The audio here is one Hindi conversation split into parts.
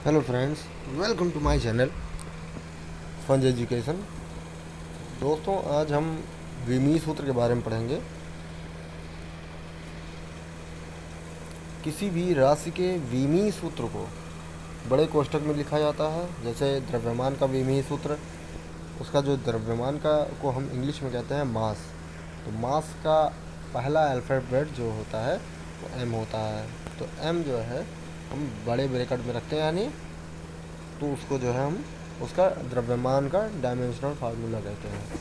Hello friends, welcome to my channel फंज एजुकेशन। दोस्तों, आज हम विमीय सूत्र के बारे में पढ़ेंगे। किसी भी राशि के विमीय सूत्र को बड़े कोष्ठक में लिखा जाता है। जैसे द्रव्यमान का विमीय सूत्र, उसका जो द्रव्यमान का को हम इंग्लिश में कहते हैं मास। तो मास का पहला अल्फ़ाबेट जो होता है वो एम होता है। तो एम जो है हम बड़े ब्रैकेट में रखते हैं, यानी तो उसको जो है हम उसका द्रव्यमान का डायमेंशनल फार्मूला कहते हैं।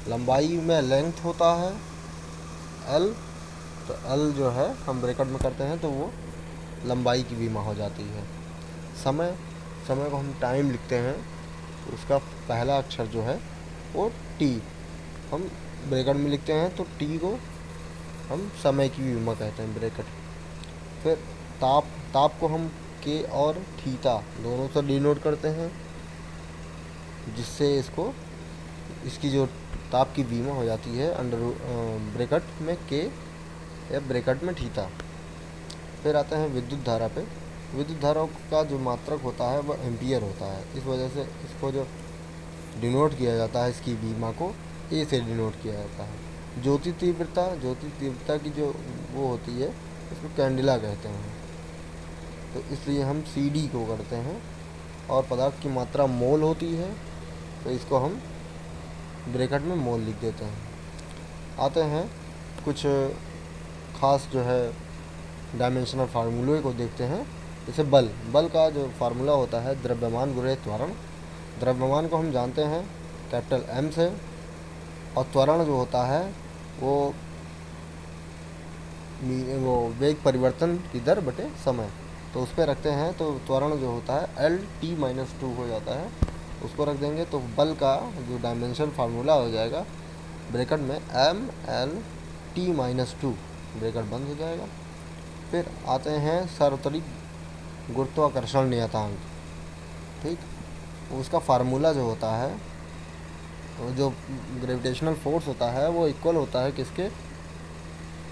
लंबाई में लेंथ होता है एल, तो एल जो है हम ब्रैकेट में करते हैं तो वो लंबाई की बीमा हो जाती है। समय समय को हम टाइम लिखते हैं, तो उसका पहला अक्षर जो है वो टी हम ब्रैकेट में लिखते हैं, तो टी को हम समय की बीमा कहते हैं ब्रैकेट। फिर ताप ताप को हम के और थीटा दोनों से डिनोट करते हैं, जिससे इसकी जो ताप की बीमा हो जाती है अंडर ब्रैकेट में के या ब्रैकेट में थीटा। फिर आते हैं विद्युत धारा पे। विद्युत धारा का जो मात्रक होता है वह एम्पियर होता है। इस वजह से इसको जो डिनोट किया जाता है, इसकी बीमा को ए से डिनोट किया जाता है। ज्योति तीव्रता की जो वो होती है, इसको कैंडिला कहते हैं। तो इसलिए हम सी डी को करते हैं। और पदार्थ की मात्रा मोल होती है, तो इसको हम ब्रैकेट में मोल लिख देते हैं। आते हैं कुछ खास जो है डायमेंशनल फार्मूले को देखते हैं। जैसे बल का जो फार्मूला होता है द्रव्यमान गुणे त्वरण। द्रव्यमान को हम जानते हैं कैपिटल एम से, और त्वरण जो होता है वो वेग परिवर्तन की दर बटे समय, तो उस पर रखते हैं। तो त्वरण जो होता है एल टी माइनस टू हो जाता है, उसको रख देंगे। तो बल का जो डायमेंशन फार्मूला हो जाएगा ब्रैकेट में M L T minus two, bracket बंद हो जाएगा। फिर आते हैं सार्वत्रिक गुरुत्वाकर्षण नियतांक। ठीक, उसका फार्मूला जो होता है, जो ग्रेविटेशनल फोर्स होता है वो इक्वल होता है किसके,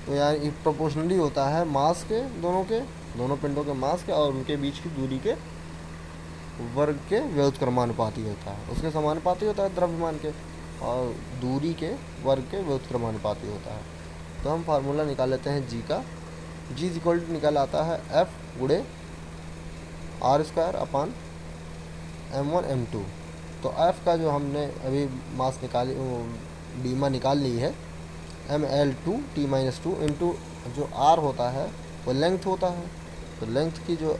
तो यार प्रोपोर्शनली होता है मास के, दोनों पिंडों के मास के और उनके बीच की दूरी के वर्ग के व्युत्क्रमानुपाती होता है। उसके समानुपाती होता है द्रव्यमान के, और दूरी के वर्ग के व्युत्क्रमानुपाती होता है। तो हम फार्मूला निकाल लेते हैं जी का। जी इज इक्वल टू निकल आता है एफ गुणे R square upon M one M two. तो एफ का जो हमने अभी मास निकाली, बीमा निकाल ली है, M L two T minus two into जो आर होता है वो लेंथ होता है। तो लेंथ की जो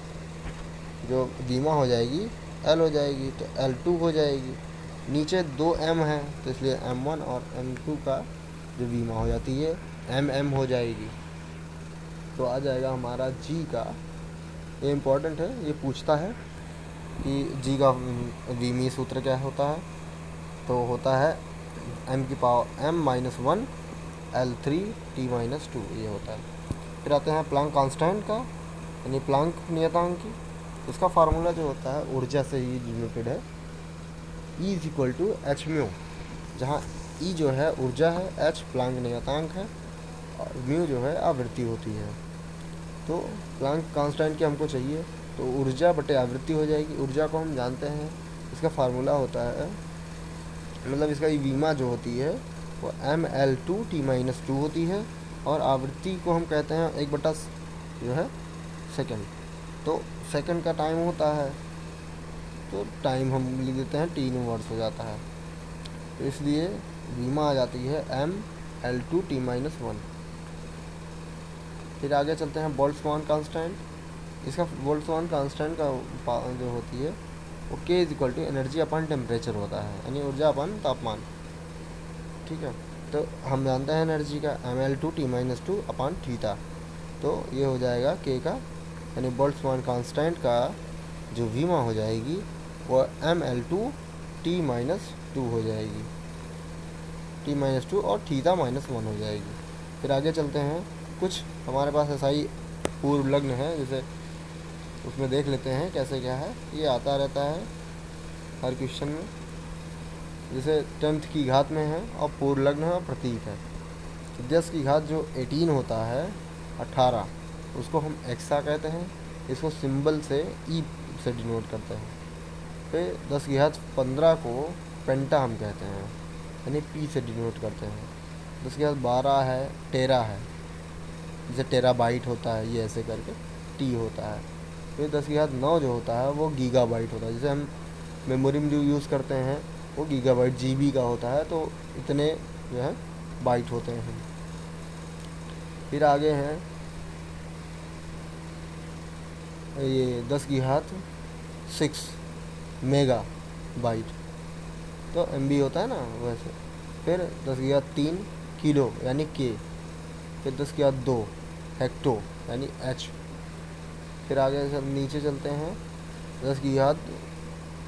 जो बीमा हो जाएगी एल हो जाएगी, तो एल टू हो जाएगी। नीचे दो एम है, तो इसलिए एम वन और एम टू का जो बीमा हो जाती है एम एम हो जाएगी। तो आ जाएगा हमारा जी का। ये इम्पोर्टेंट है, ये पूछता है कि जी का विमीय सूत्र क्या होता है। तो होता है एम की power M minus one L three T minus two, ये होता है। फिर आते हैं प्लांक कांस्टेंट का, यानी प्लांक नियतांक की। उसका फार्मूला जो होता है ऊर्जा से ही रिलेटेड है, E is equal to H mu, जहाँ ई जो है ऊर्जा है, एच प्लांक नियतांक है, और म्यू जो है आवृत्ति होती है। तो प्लांक कांस्टेंट की हमको चाहिए, तो ऊर्जा बटे आवृत्ति हो जाएगी। ऊर्जा को हम जानते हैं, इसका फार्मूला होता है, मतलब इसका बीमा जो होती है वो M L two T minus two होती है, और आवृत्ति को हम कहते हैं एक बटा जो है सेकंड। तो सेकंड का टाइम होता है, तो टाइम हम लिख देते हैं टी इनवर्स हो जाता है। तो इसलिए बीमा आ जाती है M L two T minus one. फिर आगे चलते हैं बोल्ट्जमान कांस्टेंट। इसका बोल्ट्जमान कांस्टेंट का जो होती है वो K is equal to energy upon temperature होता है, यानी ऊर्जा अपन तापमान। ठीक है, तो हम जानते हैं एनर्जी का M L two T minus two upon theta. तो ये हो जाएगा के का, यानी बोल्ट्जमान कांस्टेंट का जो बीमा हो जाएगी वो M L two T minus two हो जाएगी, टी माइनस टू और थीटा माइनस वन हो जाएगी। फिर आगे चलते हैं, कुछ हमारे पास ऐसा ही पूर्व लग्न है, जैसे उसमें देख लेते हैं कैसे क्या है। ये आता रहता है हर क्वेश्चन में। जैसे 10th की घात में है और पूर्व लग्न है और प्रतीक है। 10 की घात जो 18 होता है 18, उसको हम एक्सा कहते हैं। इसको सिंबल से ई से डिनोट करते हैं। फिर 10 की घात 15 को पेंटा हम कहते हैं, यानी पी से डिनोट करते हैं। 10 की घात 12 है टेरा है, जैसे टेरा बाइट होता है, ये ऐसे करके टी होता है। फिर 10 की घात 9 जो होता है वो गीगा बाइट होता है, जैसे हम मेमोरी में जो यूज़ करते हैं वो गीगा बाइट जीबी का होता है, तो इतने जो है बाइट होते हैं। फिर आगे हैं ये 10 की घात 6 मेगा बाइट, तो एमबी होता है ना वैसे। फिर 10 की घात 3 किलो यानी के। फिर 10 की घात 2 हेक्टो यानी एच। फिर आगे सब नीचे चलते हैं, 10 की घात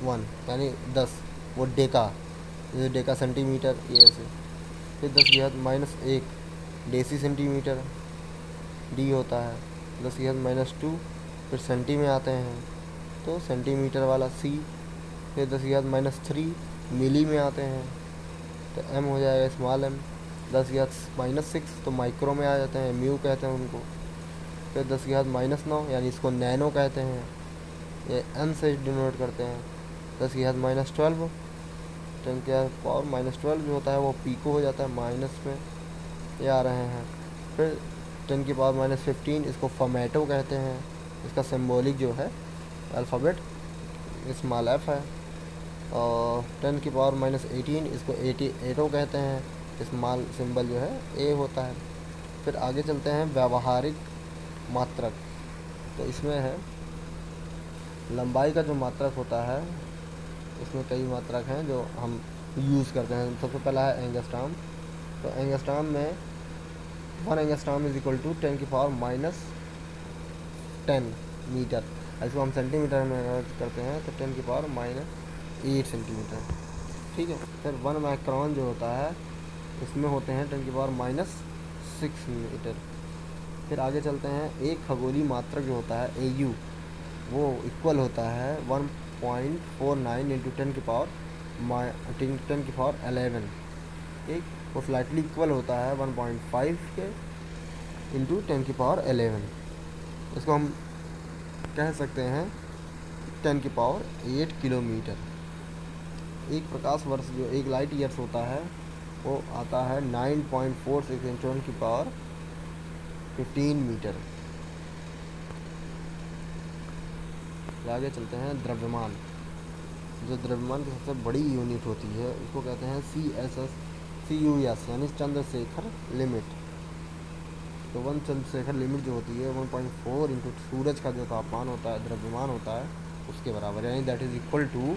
1 यानी 10, वो डेका, जैसे डेका सेंटीमीटर ये ऐसे। फिर 10 की घात -1 डेसी सेंटीमीटर डी होता है। 10 की घात -2 फिर सेंटी में आते हैं तो सेंटीमीटर वाला सी। फिर 10 की घात -3 मिली में आते हैं तो एम हो जाएगा स्मॉल एम। 10 की घात -6 तो माइक्रो में आ जाते हैं, म्यू कहते हैं उनको। फिर 10 की घात -9 यानी इसको नैनो कहते हैं, ये एन से डिनोट करते हैं। 10 की घात -12 10 की घात पावर -12 जो होता है वो पीको हो जाता है, माइनस में ये आ रहे हैं। फिर 10 की पावर -15 इसको फॉर्मेटो कहते हैं, इसका सिंबॉलिक जो है अल्फ़ाबेट स्मॉल एफ है। और 10 की पावर -18 इसको 88 कहते हैं, स्मॉल सिंबल जो है ए होता है। फिर आगे चलते हैं व्यावहारिक मात्रक, तो इसमें है लंबाई का जो मात्रक होता है, इसमें कई मात्रक हैं जो हम यूज़ करते हैं। सबसे पहला है एंगस्ट्राम, तो एंगस्ट्राम में 1 एंगस्ट्राम इज इक्वल टू 10 की पावर -10 मीटर। इसको हम सेंटीमीटर में कन्वर्ट करते हैं तो 10 की पावर -8 सेंटीमीटर, ठीक है। फिर 1 माइक्रोन जो होता है इसमें होते हैं 10 की पावर -6 मीटर। फिर आगे चलते हैं, एक खगोलीय मात्रक जो होता है AU वो इक्वल होता है 1.49 इंटू 10 की पावर 11, ठीक। वो स्लाइटली इक्वल होता है 1.5 के इंटू 10 की पावर 11। इसको हम कह सकते हैं 10 की पावर 8 किलोमीटर। एक प्रकाश वर्ष जो एक लाइट ईयर्स होता है वो आता है 9.46 इंटू 10 की पावर 15 मीटर। आगे चलते हैं द्रव्यमान, जो द्रव्यमान की सबसे बड़ी यूनिट होती है उसको कहते हैं CUS यानी चंद्रशेखर लिमिट। तो 1 चंद्रशेखर लिमिट जो होती है 1.4 इंटू सूरज का जो तापमान होता है, द्रव्यमान होता है, उसके बराबर, यानी that is equal to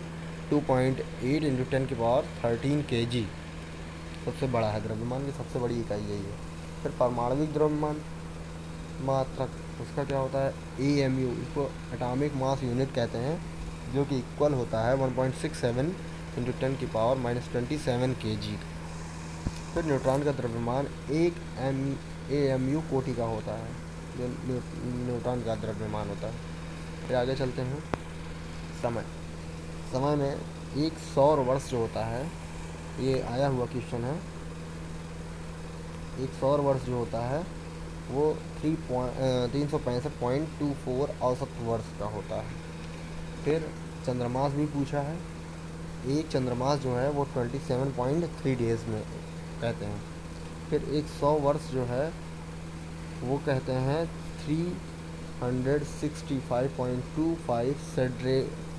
2.8 into 10 की पावर 13 kg। सबसे बड़ा है द्रव्यमान की सबसे बड़ी इकाई यही है। फिर परमाणविक द्रव्यमान मात्रक, उसका क्या होता है AMU, इसको एटॉमिक मास यूनिट कहते हैं, जो कि इक्वल होता है 1.67 इंटू 10 की पावर -27 kg। फिर न्यूट्रॉन का द्रव्यमान एक AMU कोटि का होता है, जो न्यूट्रॉन का द्रव्यमान होता है। फिर आगे चलते हैं, समय। समय में एक सौर वर्ष जो होता है, ये आया हुआ क्वेश्चन है। एक सौर वर्ष जो होता है वो 365.24 औसत वर्ष का होता है। फिर चंद्रमास भी पूछा है, एक चंद्रमास जो है वो 27.3 डेज़ में कहते हैं। फिर एक 100 वर्ष जो है वो कहते हैं 365.25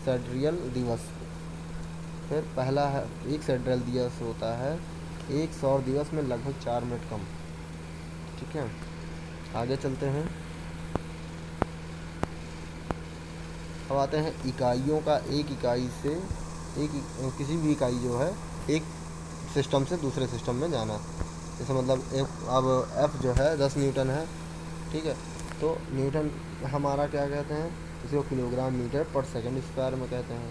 सेड्रियल दिवस। फिर पहला है एक सेड्रियल दिवस होता है एक सौर दिवस में लगभग 4 मिनट कम, ठीक है। आगे चलते हैं, अब आते हैं इकाइयों का। एक इकाई से किसी भी इकाई जो है एक सिस्टम से दूसरे सिस्टम में जाना, जैसे मतलब अब F जो है 10 न्यूटन है, ठीक है। तो न्यूटन हमारा क्या कहते हैं, इसको किलोग्राम मीटर पर सेकंड स्क्वायर में कहते हैं,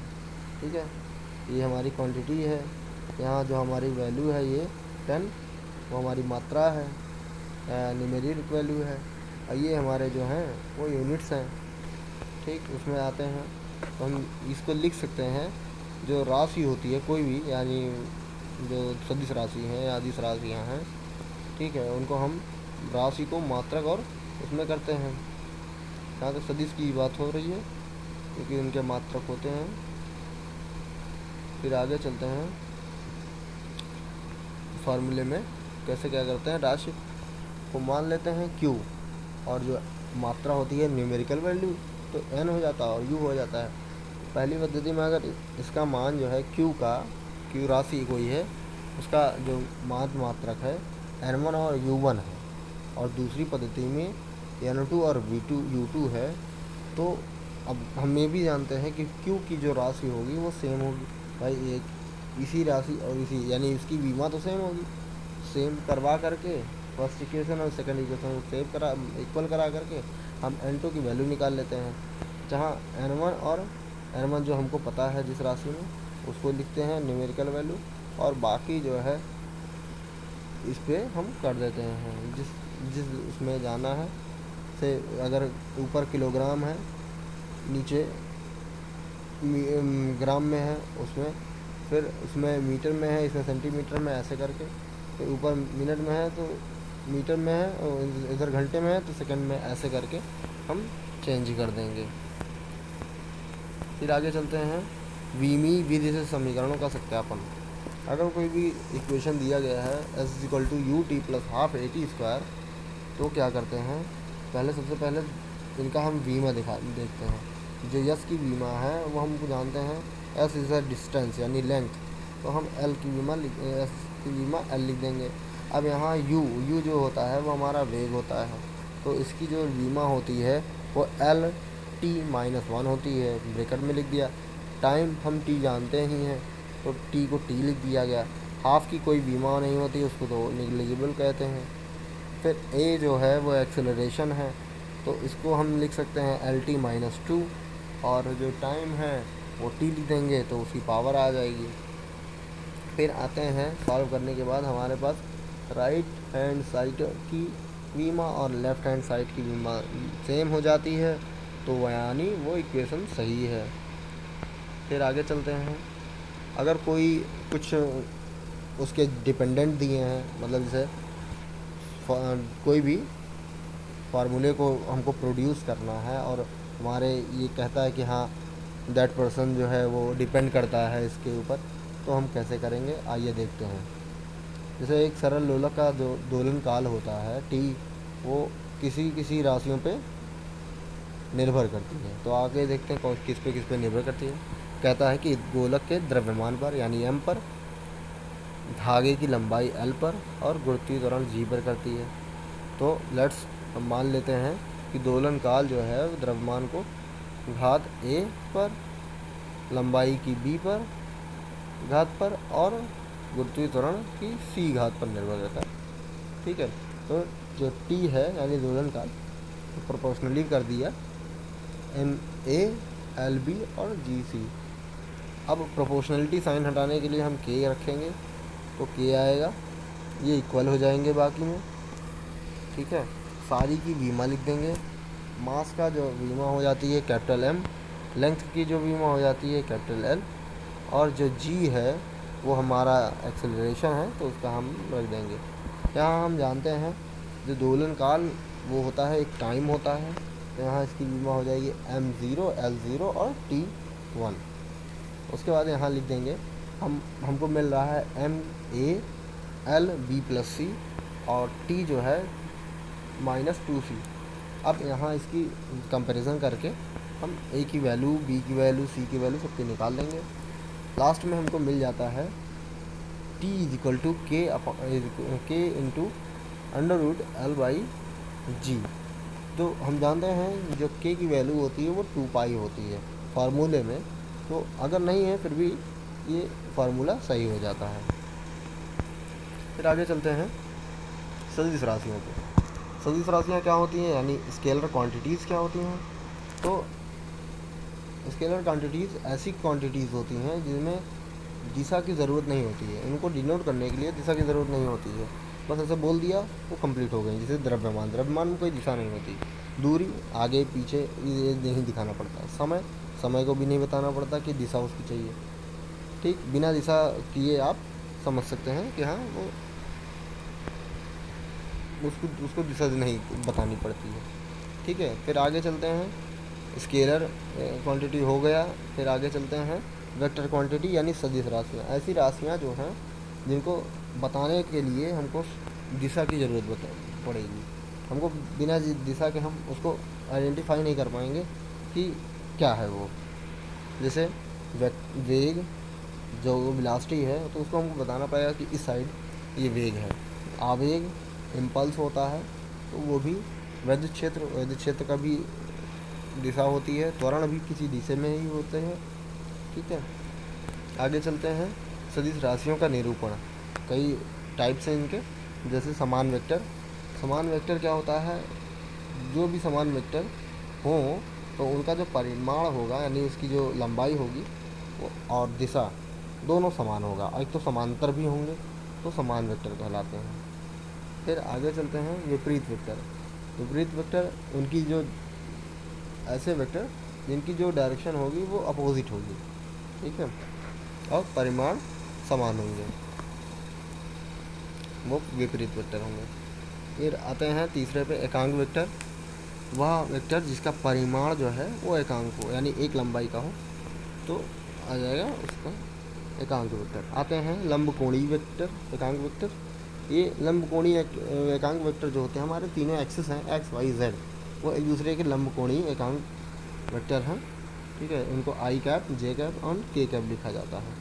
ठीक है। ये हमारी क्वांटिटी है, यहाँ जो हमारी वैल्यू है ये 10, वो हमारी मात्रा है, न्यूमेरिक वैल्यू है, और ये हमारे जो हैं वो यूनिट्स हैं, ठीक। उसमें आते हैं तो हम इसको लिख सकते हैं, जो राशि होती है कोई भी, यानी जो सदिश राशि हैं या अदिश राशियाँ हैं, ठीक है, उनको हम राशि को मात्रक और उसमें करते हैं। यहाँ तो सदिश की बात हो रही है, क्योंकि उनके मात्रक होते हैं। फिर आगे चलते हैं फार्मूले में कैसे क्या करते हैं। राशि को मान लेते हैं q, और जो मात्रा होती है न्यूमेरिकल वैल्यू, तो n हो जाता है और u हो जाता है। पहली पद्धति में अगर इसका मान जो है q राशि कोई है, उसका जो मात्रक है n1 और u1 है, और दूसरी पद्धति में n2 और u2 है। तो अब हम ये भी जानते हैं कि q की जो राशि होगी वो सेम होगी। भाई एक इसी राशि और इसी यानी इसकी बीमा तो सेम होगी। सेम करवा करके फर्स्ट इक्वेशन और सेकंड इक्वेशन को सेव करा इक्वल करा करके हम n2 की वैल्यू निकाल लेते हैं, जहाँ n1 जो हमको पता है जिस राशि में, उसको लिखते हैं न्यूमेरिकल वैल्यू, और बाकी जो है इस पे हम कर देते हैं जिस जिस उसमें जाना है। से अगर ऊपर किलोग्राम है, नीचे ग्राम में है, उसमें फिर उसमें मीटर में है, इसमें सेंटीमीटर में, ऐसे करके। फिर ऊपर मिनट में है तो मीटर में है, और इधर घंटे में है तो सेकंड में, ऐसे करके हम चेंज कर देंगे। फिर आगे चलते हैं विमी विधि से समीकरणों का सत्यापन। अगर कोई भी इक्वेशन दिया गया है s=ut + ½ at², तो क्या करते हैं, सबसे पहले इनका हम वीमा देखते हैं। जो यस की वीमा है वो हमको जानते हैं एस इज़ अ डिस्टेंस यानी लेंथ, तो हम एस की वीमा एल लिख देंगे। अब यहाँ यू जो होता है वो हमारा वेग होता है, तो इसकी जो वीमा होती है वो एल t-1 होती है, ब्रैकेट में लिख दिया। टाइम हम टी जानते ही हैं, तो टी को टी लिख दिया गया। हाफ की कोई बीमा नहीं होती, उसको तो निग्लिजिबल कहते हैं। फिर ए जो है वो एक्सेलरेशन है, तो इसको हम लिख सकते हैं LT-2, और जो टाइम है वो टी लिख देंगे तो उसकी पावर आ जाएगी। फिर आते हैं सॉल्व करने के बाद हमारे पास राइट हैंड साइड की बीमा और लेफ़्ट हैंड साइड की बीमा सेम हो जाती है, तो यानी वो इक्वेशन सही है। फिर आगे चलते हैं, अगर कोई कुछ उसके डिपेंडेंट दिए हैं, मतलब जैसे कोई भी फार्मूले को हमको प्रोड्यूस करना है और हमारे ये कहता है कि हाँ दैट पर्सन जो है वो डिपेंड करता है इसके ऊपर, तो हम कैसे करेंगे आइए देखते हैं। जैसे एक सरल लोलक का जो दोलन काल होता है टी, वो किसी राशियों पे निर्भर करती है। तो आगे देखते हैं किस पे निर्भर करती है। कहता है कि गोलक के द्रव्यमान पर यानी m पर, धागे की लंबाई l पर, और गुरुत्वीय त्वरण g पर करती है। तो लेट्स हम मान लेते हैं कि दोलन काल जो है द्रव्यमान को घात a पर, लंबाई की b पर घात पर, और गुरुत्वीय त्वरण की c घात पर निर्भर करता है। ठीक है, तो जो t है यानी दोलन काल तो प्रोपोर्शनली कर दिया ma, lb और gc। अब प्रोपोर्शनलिटी साइन हटाने के लिए हम k रखेंगे, तो k आएगा, ये इक्वल हो जाएंगे बाकी में। ठीक है, सारी की बीमा लिख देंगे। मास का जो बीमा हो जाती है कैपिटल M, लेंथ की जो बीमा हो जाती है कैपिटल L, और जो g है वो हमारा एक्सेलरेशन है, तो उसका हम रख देंगे। यहाँ हम जानते हैं जो दोलन काल वो होता है एक टाइम होता है, तो यहाँ इसकी बीमा हो जाएगी m0, l0 और t1। उसके बाद यहाँ लिख देंगे हमको मिल रहा है ma, l, b + c, और t जो है -2c। अब यहाँ इसकी कंपैरिजन करके हम a की वैल्यू, b की वैल्यू, c की वैल्यू सबकी निकाल देंगे। लास्ट में हमको मिल जाता है t = k √L/g। तो हम जानते हैं जो k की वैल्यू होती है वो 2π होती है फार्मूले में, तो अगर नहीं है फिर भी ये फार्मूला सही हो जाता है। फिर आगे चलते हैं सदिश राशियों पे। सदिश राशियाँ क्या होती हैं, यानी स्केलर क्वांटिटीज़ क्या होती हैं। तो स्केलर क्वांटिटीज़ ऐसी क्वांटिटीज़ होती हैं जिनमें दिशा की ज़रूरत नहीं होती है, इनको डिनोट करने के लिए दिशा की ज़रूरत नहीं होती है, बस ऐसे बोल दिया वो कंप्लीट हो गई। जैसे द्रव्यमान में कोई दिशा नहीं होती, दूरी आगे पीछे ये नहीं दिखाना पड़ता, समय को भी नहीं बताना पड़ता कि दिशा उसकी चाहिए। ठीक, बिना दिशा किए आप समझ सकते हैं कि हाँ वो उसको दिशा नहीं बतानी पड़ती है। ठीक है, फिर आगे चलते हैं स्केलर क्वांटिटी हो गया। फिर आगे चलते हैं वेक्टर क्वांटिटी यानी सदिश राशियाँ। ऐसी राशियाँ जो हैं जिनको बताने के लिए हमको दिशा की ज़रूरत पड़ेगी। हमको बिना दिशा के हम उसको आइडेंटिफाई नहीं कर पाएंगे कि क्या है वो। जैसे वेग जो वेलोसिटी है तो उसको हमको बताना पड़ेगा कि इस साइड ये वेग है। आवेग इम्पल्स होता है तो वो भी विद्युत क्षेत्र का भी दिशा होती है। त्वरण भी किसी दिशा में ही होते हैं। ठीक है, आगे चलते हैं सदिश राशियों का निरूपण। कई टाइप्स हैं इनके, जैसे समान वेक्टर। समान वेक्टर क्या होता है, जो भी समान वेक्टर हो तो उनका जो परिमाण होगा यानी उसकी जो लंबाई होगी वो और दिशा दोनों समान होगा। और एक तो समांतर भी होंगे तो समान वेक्टर कहलाते हैं। फिर आगे चलते हैं विपरीत वेक्टर। विपरीत वेक्टर उनकी जो ऐसे वेक्टर जिनकी जो डायरेक्शन होगी वो अपोजिट होगी। ठीक है, और परिमाण समान होंगे, वो विपरीत वेक्टर होंगे। फिर आते हैं तीसरे पे एकांक वेक्टर। वह वेक्टर जिसका परिमाण जो है वो एकांक हो यानी एक लंबाई का हो तो आ जाएगा उसका एकांक वेक्टर। आते हैं लंबकोणीय वेक्टर, एकांक वेक्टर। ये लंबकोणीय एकांक वेक्टर जो होते हैं, हमारे तीनों एक्सिस हैं एक्स वाई जेड, वो एक दूसरे के लंबकोणीय एकांक वेक्टर हैं। ठीक है, इनको आई कैप, जे कैप और के कैप लिखा जाता है।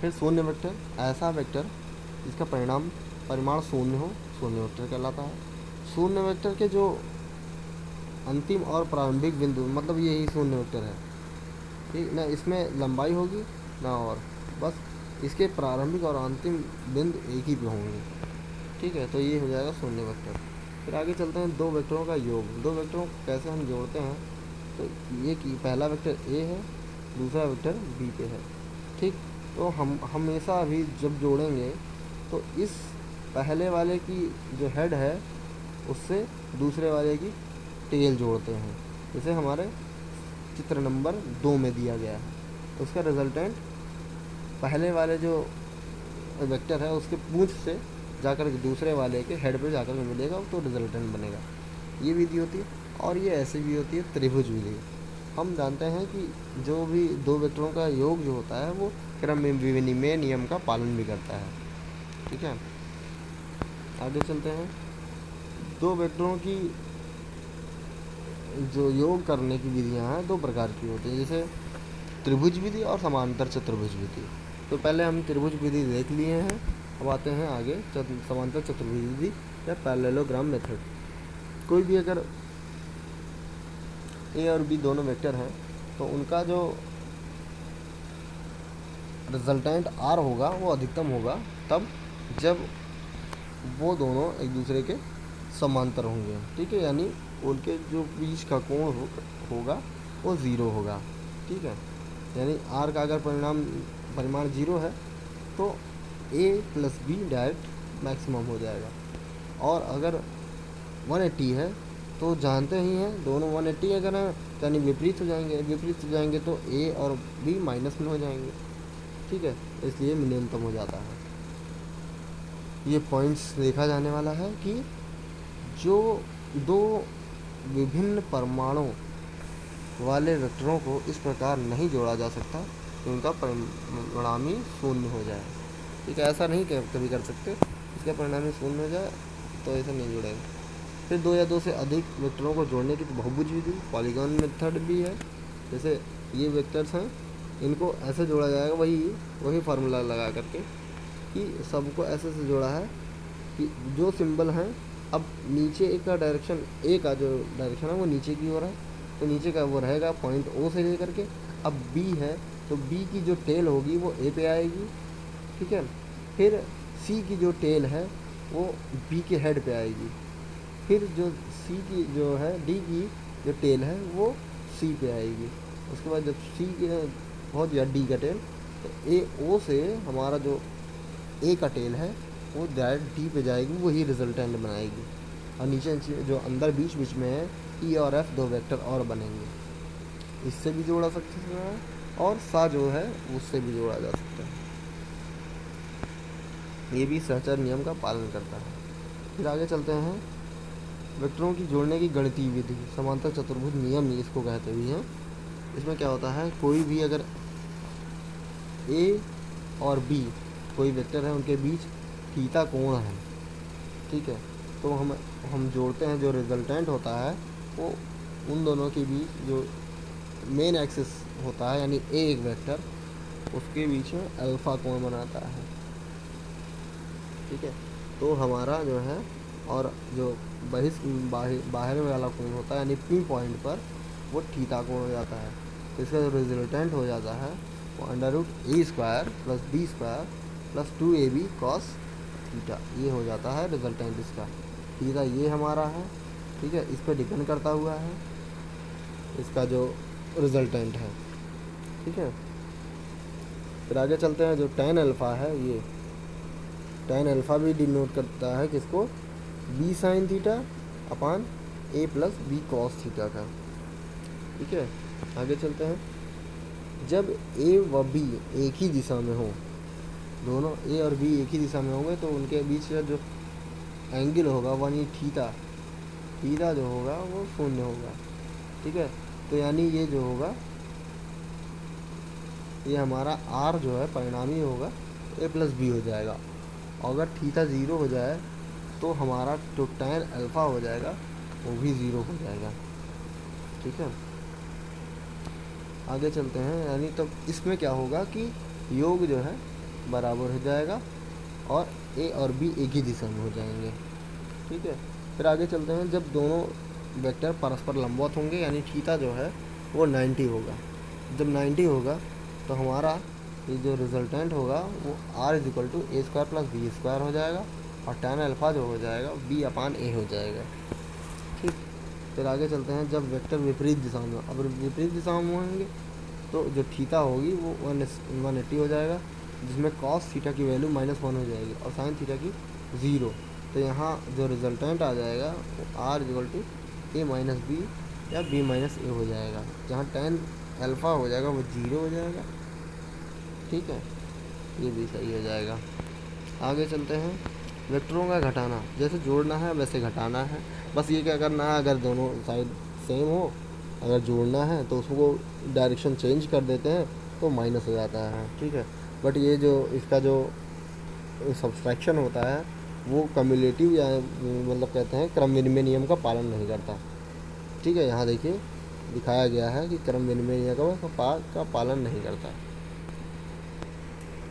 फिर शून्य वेक्टर, ऐसा वेक्टर जिसका परिमाण शून्य हो, शून्य वेक्टर कहलाता है। शून्य वेक्टर के जो अंतिम और प्रारंभिक बिंदु, मतलब यही शून्य वेक्टर है। ठीक ना, इसमें लंबाई होगी ना और बस इसके प्रारंभिक और अंतिम बिंदु एक ही पे होंगे। ठीक है, तो ये हो जाएगा शून्य वेक्टर। फिर आगे चलते हैं दो वेक्टरों का योग। दो वेक्टरों को कैसे हम जोड़ते हैं, तो ये कि पहला वेक्टर ए है, दूसरा वेक्टर बी पे है। ठीक, तो हम हमेशा भी जब जोड़ेंगे तो इस पहले वाले की जो हेड है उससे दूसरे वाले की टेल जोड़ते हैं। जैसे हमारे चित्र नंबर 2 में दिया गया है, उसका रिजल्टेंट पहले वाले जो वेक्टर है उसके पूंछ से जाकर के दूसरे वाले के हेड पे जाकर के मिलेगा तो रिजल्टेंट बनेगा। ये विधि होती है। और ये ऐसी भी होती है त्रिभुज विधि। हम जानते हैं कि जो भी दो वेक्टरों का योग जो होता है वो क्रम विनिमय नियम का पालन भी करता है। ठीक है, आगे चलते हैं। दो वेक्टरों की जो योग करने की विधियां हैं दो प्रकार की होती है, जैसे त्रिभुज विधि और समांतर चतुर्भुज विधि। तो पहले हम त्रिभुज विधि देख लिए हैं, अब आते हैं आगे समांतर चतुर्भुज विधि या पैरेललोग्राम मेथड। कोई भी अगर ए और बी दोनों वेक्टर हैं तो उनका जो रिजल्टेंट आर होगा वो अधिकतम होगा तब जब वो दोनों एक दूसरे के समांतर होंगे। ठीक है, यानी उनके जो बीच का कोण होगा वो ज़ीरो होगा। ठीक है, यानी आर का अगर परिमाण ज़ीरो है तो ए प्लस बी डायरेक्ट मैक्सिमम हो जाएगा। और अगर 180 है तो जानते ही हैं दोनों 180 अगर हैं यानी विपरीत हो जाएंगे तो ए और बी माइनस में हो जाएंगे। ठीक है, इसलिए न्यूनतम हो जाता है। ये पॉइंट्स देखा जाने वाला है कि जो दो विभिन्न परमाणु वाले वेक्टरों को इस प्रकार नहीं जोड़ा जा सकता कि उनका परिणामी शून्य हो जाए। ठीक है, ऐसा नहीं कभी कर सकते, इसका परिणामी शून्य हो जाए तो ऐसा नहीं जोड़ेंगे। फिर दो या दो से अधिक वेक्टरों को जोड़ने की बहुभुज विधि, पॉलीगॉन मेथड भी है। जैसे ये वेक्टर्स हैं, इनको ऐसे जोड़ा जाएगा, वही फार्मूला लगा करके कि सबको ऐसे से जोड़ा है कि जो सिंबल हैं, अब नीचे एक का डायरेक्शन, ए का जो डायरेक्शन है वो नीचे की ओर है तो नीचे का वो रहेगा पॉइंट ओ से लेकर के। अब बी है तो बी की जो टेल होगी वो ए पे आएगी। ठीक है, फिर सी की जो टेल है वो बी के हेड पे आएगी। फिर जो सी की जो है डी की जो टेल है वो सी पे आएगी। उसके बाद जब सी की बहुत या डी का टेल तो ए ओ से हमारा जो ए का टेल है वो डायरेक्ट डी पे जाएगी, वही रिजल्टेंट बनाएगी। और नीचे जो अंदर बीच बीच में है ई और एफ दो वेक्टर और बनेंगे। इससे भी जोड़ा सकते हैं और सा जो है उससे भी जोड़ा जा सकता है। ये भी सहचर नियम का पालन करता है। फिर आगे चलते हैं वेक्टरों की जोड़ने की गणितीय विधि, समांतर चतुर्भुज नियम इसको कहते भी हैं। इसमें क्या होता है, कोई भी अगर ए और बी कोई वेक्टर है, उनके बीच थीटा कोण है, ठीक है, तो हम जोड़ते हैं, जो रिजल्टेंट होता है वो उन दोनों के बीच जो मेन एक्सिस होता है, यानी ए एक वेक्टर, उसके बीच में अल्फ़ा कोण बनाता है, ठीक है। तो हमारा जो है, और जो बाहर वाला कोण होता है, यानी पी पॉइंट पर, वो थीटा कोण हो जाता है। तो इसका जो रिजल्टेंट हो जाता है वो √a² + b² + 2ab cos theta, ये हो जाता है रिजल्टेंट इसका। थीटा ये हमारा है, ठीक है, इस पर डिपेंड करता हुआ है इसका जो रिजल्टेंट है, ठीक है। फिर आगे चलते हैं, जो tan अल्फ़ा है, ये tan अल्फ़ा भी डिनोट करता है किसको, b sin theta upon a + b cos theta का, ठीक है। आगे चलते हैं, जब a व b एक ही दिशा में हो, दोनों a और b एक ही दिशा में होंगे, तो उनके बीच का जो एंगल होगा यानी थीटा जो होगा वो 0 होगा, ठीक है। तो यानी ये जो होगा, ये हमारा r जो है परिणामी होगा a + b हो जाएगा। और अगर थीटा 0 हो जाए तो हमारा जो tan अल्फ़ा हो जाएगा वो भी 0 हो जाएगा, ठीक है। आगे चलते हैं, यानी तब इसमें क्या होगा कि योग जो है बराबर हो जाएगा और ए और बी एक ही दिशा में हो जाएंगे, ठीक है। फिर आगे चलते हैं, जब दोनों वेक्टर परस्पर लंबवत होंगे, यानी थीटा जो है वो 90 होगा। जब 90 होगा तो हमारा ये जो रिजल्टेंट होगा वो r = a² + b² हो जाएगा, और tan अल्फ़ा जो हो जाएगा b/a हो जाएगा, ठीक। फिर आगे चलते हैं, जब वेक्टर विपरीत दिशा में, अब विपरीत दिशा में होंगे तो जो थीटा होगी वो 180 हो जाएगा, जिसमें cos थीटा की वैल्यू -1 हो जाएगी और sin थीटा की 0। तो यहाँ जो रिजल्टेंट आ जाएगा वो r = a - b या b - a हो जाएगा, जहाँ tan अल्फ़ा हो जाएगा वो 0 हो जाएगा, ठीक है, ये भी सही हो जाएगा। आगे चलते हैं, वेक्टरों का घटाना, जैसे जोड़ना है वैसे घटाना है, बस ये क्या करना है, अगर दोनों साइड सेम हो, अगर जोड़ना है तो उसको डायरेक्शन चेंज कर देते हैं तो माइनस हो जाता है, ठीक है। बट ये जो इसका जो सब्सट्रैक्शन होता है वो कम्युलेटिव या मतलब कहते हैं क्रम विनिमय नियम का पालन नहीं करता, ठीक है। यहाँ देखिए दिखाया गया है कि क्रम विनिमय नियम का पालन नहीं करता।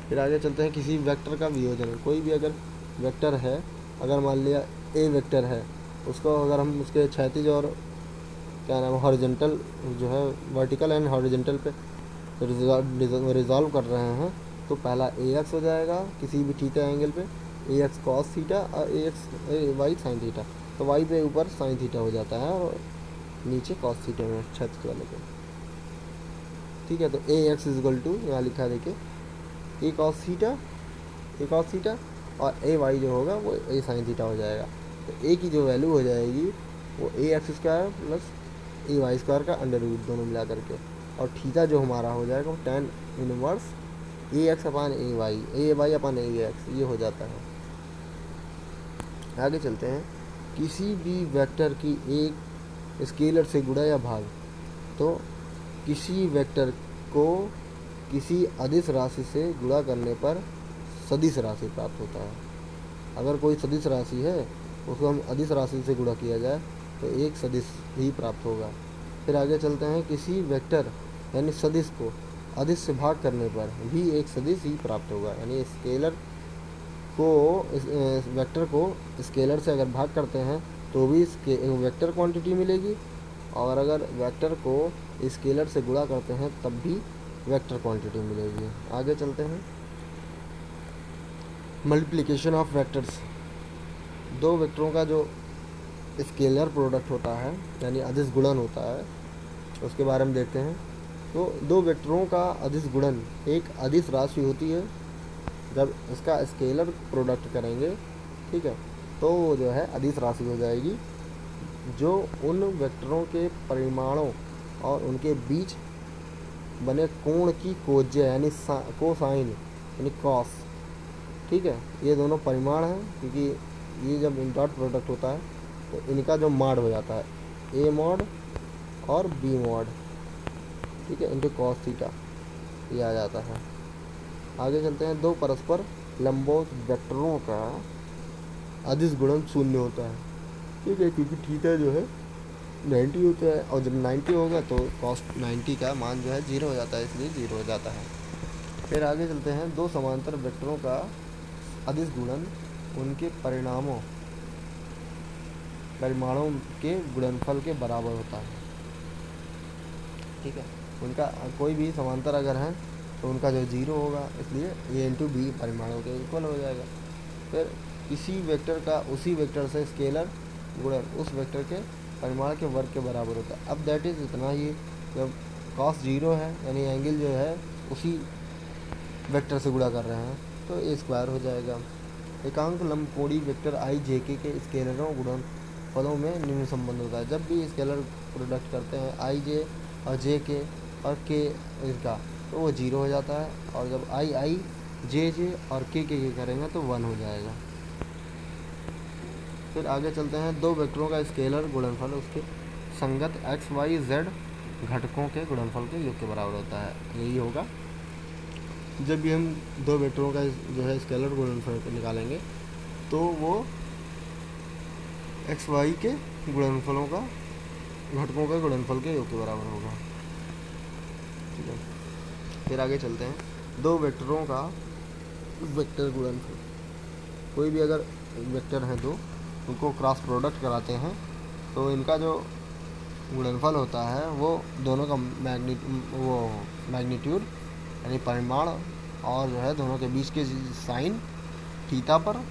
फिर आगे चलते हैं, किसी वेक्टर का वियोजन, कोई भी अगर वेक्टर है, अगर मान लिया ए वेक्टर है, उसको अगर हम उसके क्षैतिज और क्या नाम है हॉरिजॉन्टल जो है वर्टिकल एंड हॉरिजॉन्टल पे रिजॉल्व कर रहे हैं, तो पहला ax हो जाएगा किसी भी थीटा एंगल पे, ax cos थीटा और y sin थीटा, तो y पे ऊपर sin थीटा हो जाता है और नीचे cos थीटा में क्षैतिज वाले पे, ठीक है। तो ax = यहाँ लिखा है देखिए a cos थीटा और ay जो होगा वो a sin थीटा हो जाएगा। तो a की जो वैल्यू हो जाएगी वो ax² + ay² का अंडर रूट दोनों मिला करके, और थीटा जो हमारा हो जाएगा वो tan इनवर्स ax/ay/ax ये हो जाता है। आगे चलते हैं, किसी भी वेक्टर की एक स्केलर से गुणा या भाग, तो किसी वेक्टर को किसी अदिश राशि से गुणा करने पर सदिश राशि प्राप्त होता है। अगर कोई सदिश राशि है उसको हम अदिश राशि से गुणा किया जाए तो एक सदिश ही प्राप्त होगा। फिर आगे चलते हैं, किसी वेक्टर यानी सदिश को अदिश से भाग करने पर भी एक सदिश ही प्राप्त होगा, यानी स्केलर को वेक्टर को स्केलर से अगर भाग करते हैं तो भी वेक्टर क्वांटिटी मिलेगी, और अगर वेक्टर को स्केलर से गुणा करते हैं तब भी वेक्टर क्वांटिटी मिलेगी। आगे चलते हैं, मल्टीप्लिकेशन ऑफ वेक्टर्स, दो वेक्टरों का जो स्केलर प्रोडक्ट होता है यानी अदिश गुणन होता है उसके बारे में देखते हैं। तो दो वेक्टरों का अदिश गुणन एक अदिश राशि होती है, जब इसका स्केलर प्रोडक्ट करेंगे, ठीक है, तो वो जो है अदिश राशि हो जाएगी, जो उन वेक्टरों के परिमाणों और उनके बीच बने कोण की कोज्य यानी कोसाइन यानी कॉस, ठीक है। ये दोनों परिमाण हैं, क्योंकि ये जब डॉट प्रोडक्ट होता है तो इनका जो मॉड हो जाता है ए मॉड और बी मॉड, ठीक है, इंटू कॉस थीटा, ये आ जाता है। आगे चलते हैं, दो परस्पर लंबवत वेक्टरों का अदिश गुणन शून्य होता है, ठीक है, क्योंकि थीटा जो है 90 होता है और जब 90 होगा तो कॉस 90 का मान जो है 0 हो जाता है, इसलिए 0 हो जाता है। फिर आगे चलते हैं, दो समांतर वेक्टरों का अदिश गुणन उनके परिमाणों के गुणनफल के बराबर होता है, ठीक है। उनका कोई भी समांतर अगर है तो उनका जो 0 होगा, इसलिए ए इंटू बी परिमाणों के इक्वल हो जाएगा। फिर किसी वेक्टर का उसी वेक्टर से स्केलर गुणन उस वेक्टर के परिमाण के वर्ग के बराबर होता है। अब दैट इज़ इतना ही, जब कॉस 0 है यानी एंगल जो है उसी वेक्टर से गुणा कर रहे हैं तो ए स्क्वायर हो जाएगा। एकांक लंबकोणीय वेक्टर आई जे के स्केलरों गुणन फलों में निम्न संबंध होता है। जब भी स्केलर प्रोडक्ट करते हैं आई जे और जे के और के इसका, तो वो 0 हो जाता है, और जब आई आई जे जे और के करेंगे तो 1 हो जाएगा। फिर आगे चलते हैं, दो वेक्टरों का स्केलर गुणनफल उसके संगत एक्स वाई जेड घटकों के गुणनफल के योग के बराबर होता है। यही होगा जब भी हम दो वेक्टरों का जो है स्केलर गुणनफल निकालेंगे तो वो एक्स वाई के गुणनफलों का घटकों के गुणनफल के योग के बराबर होगा, ठीक है। फिर आगे चलते हैं, दो वेक्टरों का वेक्टर गुणनफल, कोई भी अगर वेक्टर हैं दो, उनको क्रॉस प्रोडक्ट कराते हैं तो इनका जो गुणनफल होता है वो दोनों का मैग्नीट्यूड यानी परिमाण और जो है दोनों के बीच के साइन थीटा पर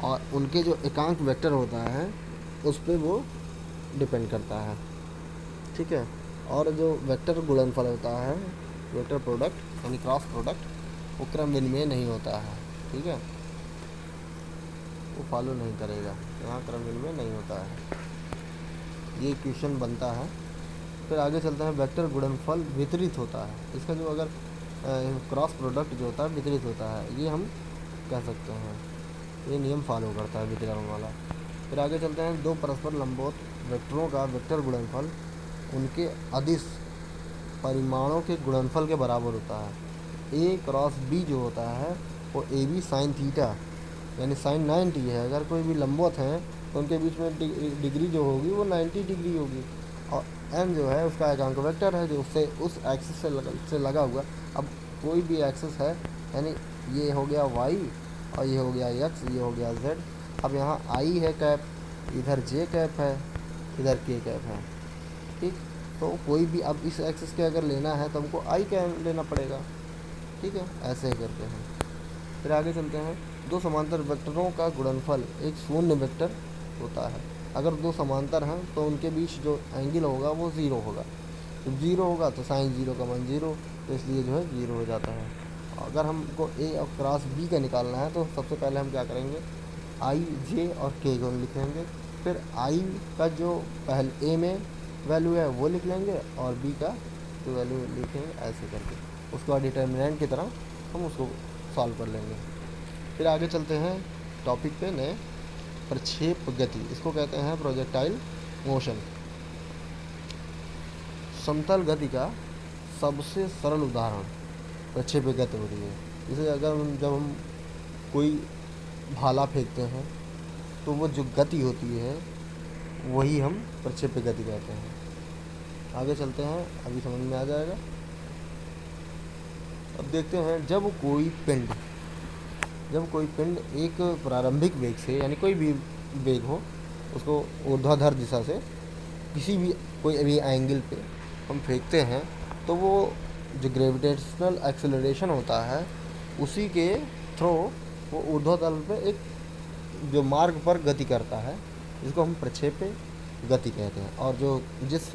और उनके जो एकांक वेक्टर होता है उस पर वो डिपेंड करता है, ठीक है। और जो वेक्टर गुणनफल होता है, वेक्टर प्रोडक्ट यानी क्रॉस प्रोडक्ट, वो क्रम विनिमय नहीं होता है, ठीक है, वो फॉलो नहीं करेगा, यहाँ क्रम विनिमय नहीं होता है, ये क्वेश्चन बनता है। फिर आगे चलते हैं, वेक्टर गुणनफल वितरित होता है, इसका जो अगर क्रॉस प्रोडक्ट जो होता है वितरित होता है, ये हम कह सकते हैं, ये नियम फॉलो करता है वितरण वाला। फिर आगे चलते हैं, दो परस्पर लंबवत वेक्टरों का वेक्टर गुणनफल उनके अदिश परिमाणों के गुणनफल के बराबर होता है। ए क्रॉस बी जो होता है वो ए बी साइन थीटा यानी साइन 90 है, अगर कोई भी लंबवत हैं तो उनके बीच में डिग्री जो होगी वो 90 डिग्री होगी, और एम जो है उसका एकांक वेक्टर है जो उससे उस एक्सिस से लगा हुआ। अब कोई भी एक्सिस है यानी ये हो गया वाई और ये हो गया एक्स, ये हो गया जेड। अब यहाँ आई है कैप, इधर जे कैप है, इधर के कैप है, ठीक। तो कोई भी अब इस एक्सिस के अगर लेना है तो हमको आई कैप लेना पड़ेगा, ठीक है, ऐसे ही करते हैं। फिर आगे चलते हैं, दो समांतर वेक्टरों का गुणनफल एक शून्य वेक्टर होता है। अगर दो समांतर हैं तो उनके बीच जो एंगल होगा वो 0 होगा, जब 0 होगा तो साइन 0 का मान 0, तो इसलिए जो है 0 हो जाता है। अगर हमको ए और क्रॉस बी का निकालना है तो सबसे पहले हम क्या करेंगे, आई जे और के को लिखेंगे, फिर आई का जो पहले ए में वैल्यू है वो लिख लेंगे और बी का जो वैल्यू लिखेंगे, ऐसे करके उसके बाद डिटर्मिनेंट की तरह हम उसको सॉल्व कर लेंगे। फिर आगे चलते हैं टॉपिक पे नए, प्रक्षेप गति, इसको कहते हैं प्रोजेक्टाइल मोशन। समतल गति का सबसे सरल उदाहरण प्रक्षेप गति होती है। जैसे अगर जब हम कोई भाला फेंकते हैं तो वो जो गति होती है वही हम प्रक्षेप गति कहते हैं। आगे चलते हैं, अभी समझ में आ जाएगा। अब देखते हैं, जब कोई पिंड एक प्रारंभिक वेग से यानी कोई भी वेग हो उसको ऊर्ध्वाधर दिशा से किसी भी कोई भी एंगल पे हम फेंकते हैं तो वो जो ग्रेविटेशनल एक्सेलरेशन होता है उसी के थ्रू वो ऊर्ध्वाधर पे एक जो मार्ग पर गति करता है, जिसको हम प्रक्षेप गति कहते हैं, और जो जिस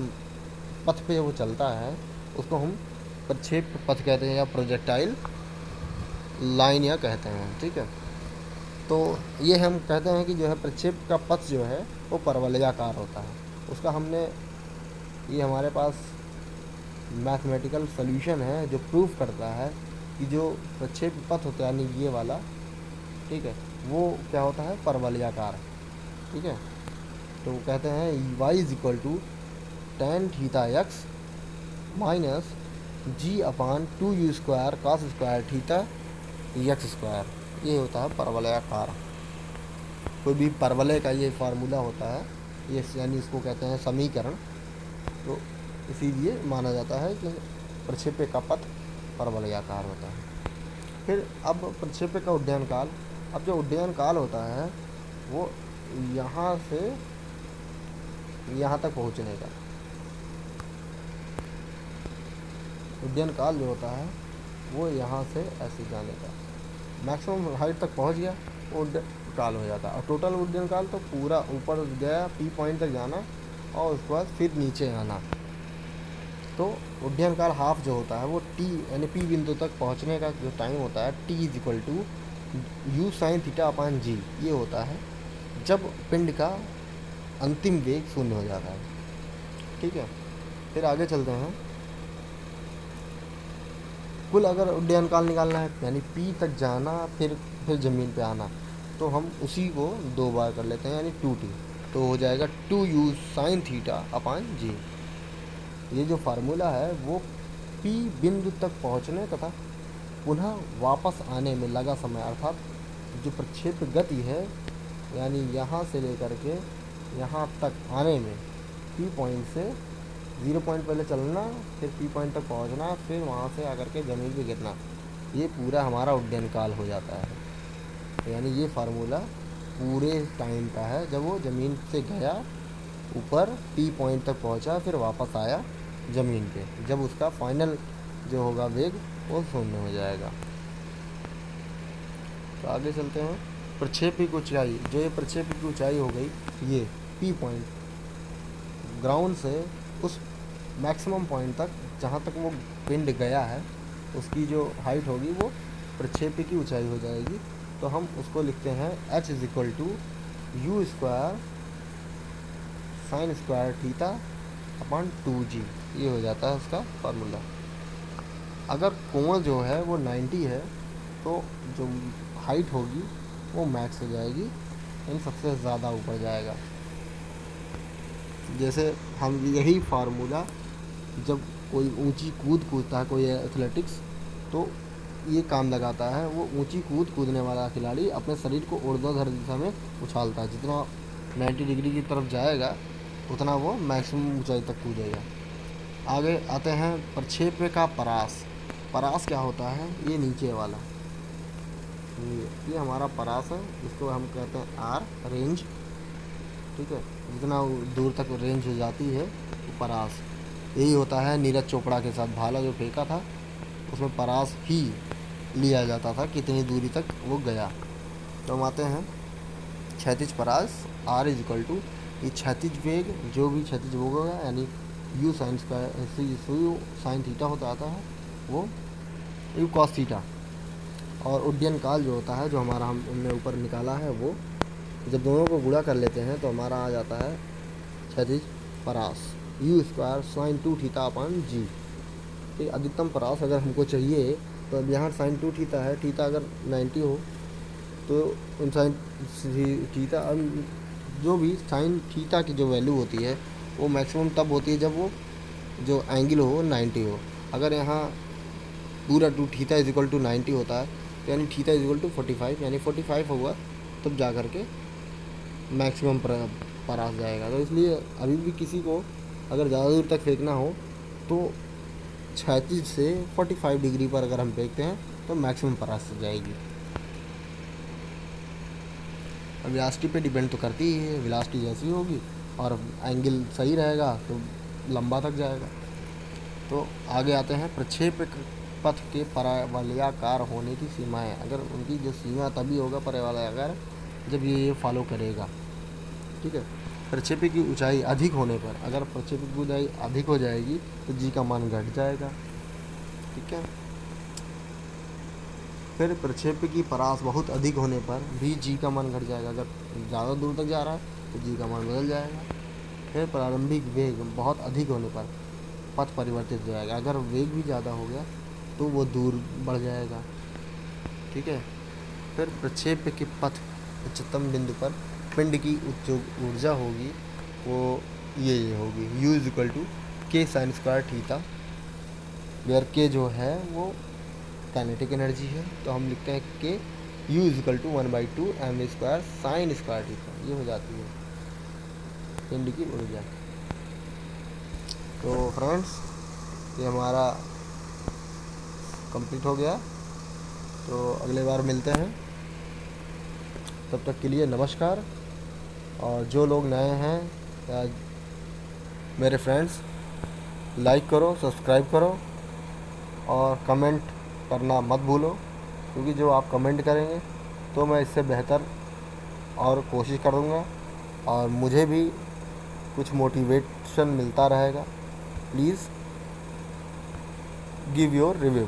पथ पे वो चलता है उसको हम प्रक्षेप पथ कहते हैं या प्रोजेक्टाइल लाइन या कहते हैं, ठीक है। तो ये हम कहते हैं कि जो है प्रक्षेप का पथ जो है वो परवलयाकार होता है। उसका हमने ये हमारे पास मैथमेटिकल सॉल्यूशन है जो प्रूफ करता है कि जो प्रक्षेप पथ होता है यानी ये वाला, ठीक है, वो क्या होता है परवलयाकार, ठीक है। तो कहते हैं y is equal to tan theta x minus g upon two u square cos square theta x square. ये होता है परवलयाकार। कोई भी परवलय का ये फार्मूला होता है, ये यानी इसको कहते हैं समीकरण। तो इसीलिए माना जाता है कि प्रक्षेप्य का पथ परवलयाकार होता है। फिर अब प्रक्षेप्य का उड्डयन काल। अब जो उड्डयन काल होता है वो यहाँ से यहाँ तक पहुँचने का उड्डयन काल जो होता है वो यहाँ से ऐसे जाने का, मैक्सिमम हाइट तक पहुँच गया वो उड्डयन काल हो जाता है। और टोटल उड्डयन काल तो पूरा ऊपर गया पी पॉइंट तक जाना और उसके बाद फिर नीचे आना। तो उड्डयन काल हाफ जो होता है वो टी यानी पी बिंदु तक पहुँचने का जो टाइम होता है t is equal to u sine theta upon g. ये होता है जब पिंड का अंतिम वेग शून्य हो जाता है। ठीक है, फिर आगे चलते हैं। कुल अगर उड्डयन काल निकालना है यानी पी तक जाना फिर ज़मीन पे आना, तो हम उसी को 2 बार कर लेते हैं यानी 2t। तो हो जाएगा 2u sign theta upon g. ये जो फार्मूला है वो पी बिंदु तक पहुंचने तथा पुनः वापस आने में लगा समय, अर्थात जो प्रक्षेप गति है यानी यहाँ से लेकर के यहाँ तक आने में पी पॉइंट से 0 पॉइंट पहले चलना, फिर पी पॉइंट तक पहुँचना, फिर वहाँ से आकर के ज़मीन पे गिरना, ये पूरा हमारा उड्डयन काल हो जाता है। तो यानी ये फार्मूला पूरे टाइम का है जब वो ज़मीन से गया ऊपर पी पॉइंट तक पहुँचा फिर वापस आया ज़मीन पे, जब उसका फाइनल जो होगा वेग वो शून्य हो जाएगा। तो आगे चलते हैं। प्रक्षेपी की ऊंचाई, जो ये प्रक्षेपी की ऊंचाई हो गई ये पी पॉइंट, ग्राउंड से उस मैक्सिमम पॉइंट तक जहाँ तक वो पिंड गया है उसकी जो हाइट होगी वो प्रक्षेपी की ऊंचाई हो जाएगी। तो हम उसको लिखते हैं h is equal to u square sine square theta upon 2g। ये हो जाता है उसका फार्मूला। अगर कोण जो है वो 90 है तो जो हाइट होगी वो मैक्स हो जाएगी, यानी सबसे ज़्यादा ऊपर जाएगा। जैसे हम यही फार्मूला जब कोई ऊंची कूद कूदता है, कोई एथलेटिक्स, तो ये काम लगाता है। वो ऊंची कूद कूदने वाला खिलाड़ी अपने शरीर को ऊर्ध्वाधर दिशा में उछालता है, जितना 90 डिग्री की तरफ जाएगा उतना वो मैक्सिमम ऊंचाई तक कूदेगा। आगे आते हैं प्रक्षेप्य का परास। परास क्या होता है? ये नीचे वाला, ये हमारा परास है, इसको हम कहते हैं आर रेंज। ठीक है, जितना दूर तक रेंज हो जाती है वो परास। यही होता है नीरज चोपड़ा के साथ भाला जो फेंका था उसमें परास ही लिया जाता था कितनी दूरी तक वो गया। तो हम आते हैं क्षैतिज परास। आर इज इक्वल टू ये क्षैतिज वेग, जो भी क्षैतिज वेग होगा यानी you sine square you sine theta होता आता है वो यू कॉस थीटा। और उड्डयन काल जो होता है जो हमारा हमने ऊपर निकाला है वो जब दोनों को गुणा कर लेते हैं तो हमारा आ जाता है क्षैतिज परास u square sine 2 theta upon g. ठीक, अधिकतम परास अगर हमको चाहिए तो अब यहाँ साइन 2 थीटा है, थीटा अगर 90 हो तो साइन थीटा, जो भी साइन थीटा की जो वैल्यू होती है वो मैक्सिमम तब होती है जब वो जो एंगल हो 90 हो। अगर यहाँ पूरा 2 थीटा इज इक्वल टू 90 होता है तो यानी थीटा इज इक्वल टू 45, यानी 45 होगा तब जा कर के मैक्सिमम परास जाएगा। तो इसलिए अभी भी किसी को अगर ज़्यादा दूर तक फेंकना हो तो क्षैतिज से 45 डिग्री पर अगर हम फेंकते हैं तो मैक्सिमम परास जाएगी। अब वेलोसिटी पे डिपेंड तो करती ही है, वेलोसिटी जैसी होगी और एंगल सही रहेगा तो लंबा तक जाएगा। तो आगे आते हैं प्रक्षेप पथ के परवलयाकार होने की सीमाएं। अगर उनकी जो सीमा तभी होगा परवलयाकार जब ये फॉलो करेगा। ठीक है, प्रक्षेपी की ऊंचाई अधिक होने पर, अगर प्रक्षेपी की ऊंचाई अधिक हो जाएगी तो जी का मान घट जाएगा। ठीक है, फिर प्रक्षेपी की परास बहुत अधिक होने पर भी जी का मान घट जाएगा। अगर ज़्यादा दूर तक जा रहा है तो जी का मान बदल जाएगा। फिर प्रारंभिक वेग बहुत अधिक होने पर पथ परिवर्तित हो जाएगा। अगर वेग भी ज़्यादा हो गया तो वो दूर बढ़ जाएगा। ठीक है, फिर प्रक्षेप के पथ उच्चतम बिंदु पर पिंड की जो ऊर्जा होगी वो ये होगी u इज इक्वल टू के साइन स्क्वायर थीटा, वेयर के जो है वो काइनेटिक एनर्जी है। तो हम लिखते हैं के u is equal to 1/2 m square sine square theta, ये हो जाती है पिंड की ऊर्जा। तो फ्रेंड्स ये हमारा कंप्लीट हो गया, तो अगले बार मिलते हैं, तब तक के लिए नमस्कार। और जो लोग नए हैं या मेरे फ्रेंड्स, लाइक करो, सब्सक्राइब करो और कमेंट करना मत भूलो, क्योंकि जो आप कमेंट करेंगे तो मैं इससे बेहतर और कोशिश करूँगा और मुझे भी कुछ मोटिवेशन मिलता रहेगा। Please give your review.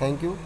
Thank you.